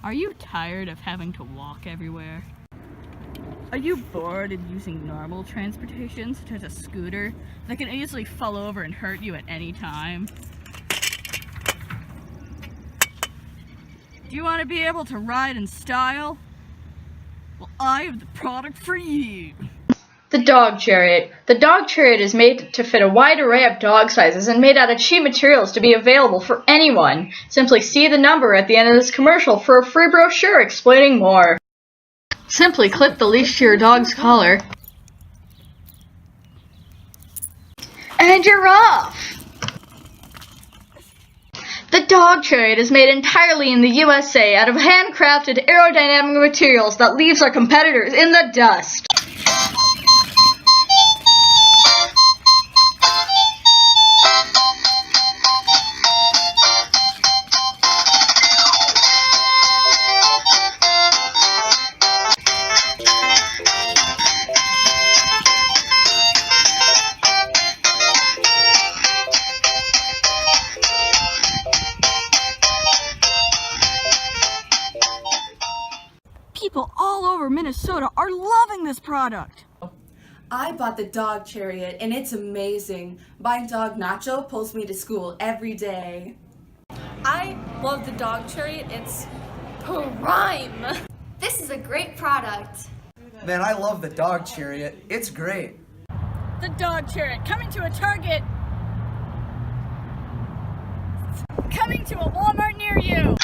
Are you tired of having to walk everywhere? Are you bored of using normal transportation, such as a scooter, that can easily fall over and hurt you at any time? Do you want to be able to ride in style? Well, I have the product for you. The Dog Chariot. The Dog Chariot is made to fit a wide array of dog sizes and made out of cheap materials to be available for anyone. Simply see the number at the end of this commercial for a free brochure explaining more. Simply clip the leash to your dog's collar, and you're off! The Dog Chariot is made entirely in the USA out of handcrafted aerodynamic materials that leaves our competitors in the dust. People all over Minnesota are loving this product. I bought the Dog Chariot and it's amazing. My dog Nacho pulls me to school every day. I love the Dog Chariot. It's prime. This is a great product. Man, I love the Dog Chariot. It's great. The Dog Chariot coming to a Target. Coming to a Walmart near you.